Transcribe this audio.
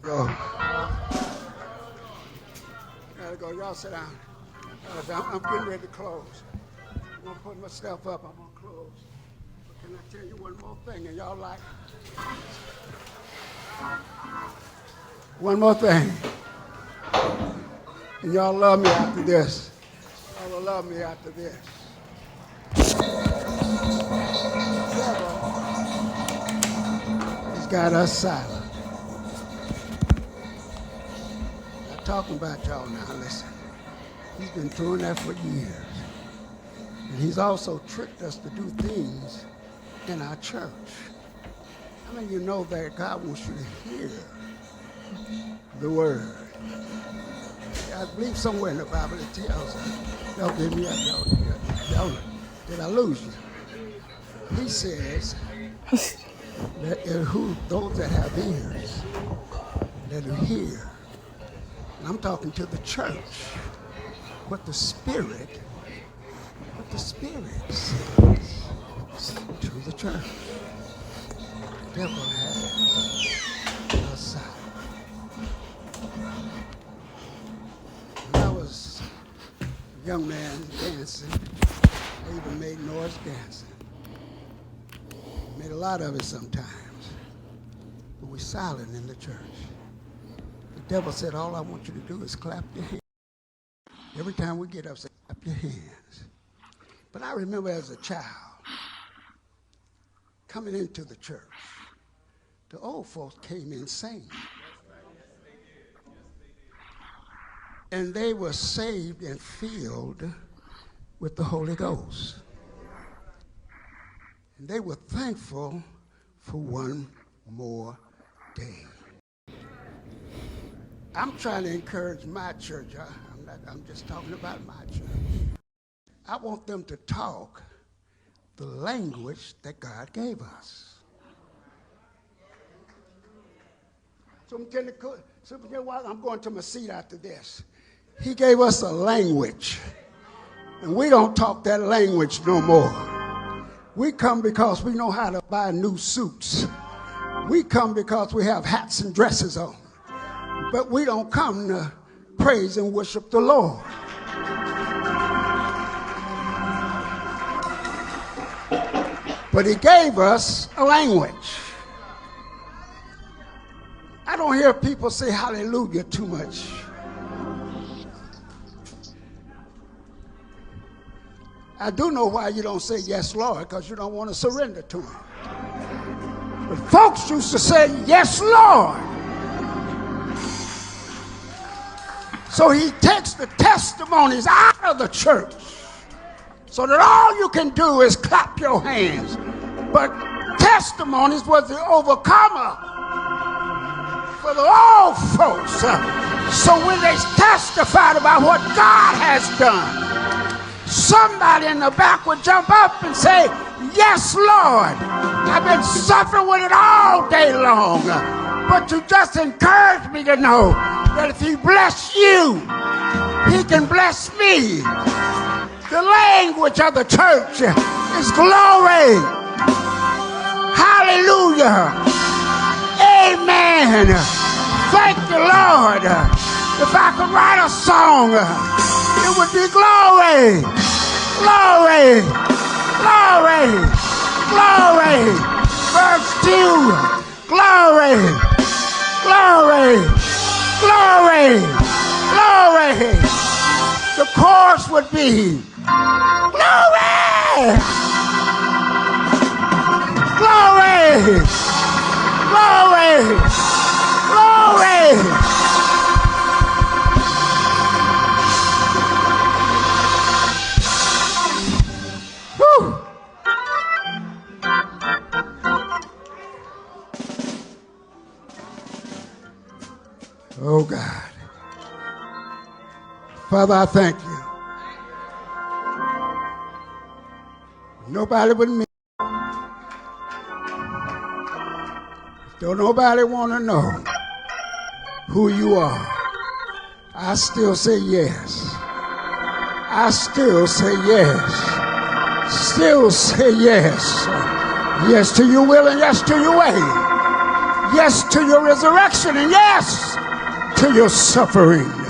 Go. Gotta go. Y'all sit down. I'm getting ready to close. I'm gonna put my stuff up. I'm gonna close. But can I tell you one more thing? And y'all like it? One more thing. And y'all love me after this. Y'all will love me after this. He's got us silent. I'm talking about y'all now, listen. He's been doing that for years. And he's also tricked us to do things in our church. How many of you know that God wants you to hear the word? I believe somewhere in the Bible it tells us, y'all give me up, y'all, did I lose you? He says that those that have ears, that will hear. And I'm talking to the church. What the Spirit says to the church. The devil has us silent. When I was a young man dancing, I even made noise dancing. Made a lot of it sometimes. But we're silent in the church. The devil said, all I want you to do is clap your hands. Every time we get up, say, clap your hands. But I remember as a child, coming into the church, the old folks came in singing. And they were saved and filled with the Holy Ghost. And they were thankful for one more day. I'm trying to encourage my church. I'm just talking about my church. I want them to talk the language that God gave us. So I'm going to my seat after this. He gave us a language, and we don't talk that language no more. We come because we know how to buy new suits. We come because we have hats and dresses on. But we don't come to praise and worship the Lord. But he gave us a language. I don't hear people say hallelujah too much. I do know why you don't say yes, Lord, because you don't want to surrender to him. But folks used to say yes, Lord. So he takes the testimonies out of the church so that all you can do is clap your hands. But testimonies was the overcomer for the old folks. So when they testified about what God has done, somebody in the back would jump up and say, yes, Lord, I've been suffering with it all day long. But you just encouraged me to know that if he bless you, he can bless me. The language of the church is glory. Hallelujah. Amen. Thank you, Lord. If I could write a song, it would be glory. Glory. Glory. Glory. Verse 2. Glory. Glory. Glory. Glory. The chorus would be glory. Glory. Glory. Glory. Whew. Oh God. Father, I thank you. Nobody but me. Don't nobody want to know who you are. I still say yes. I still say yes. Still say yes. Yes to your will and yes to your way. Yes to your resurrection, and yes to your suffering.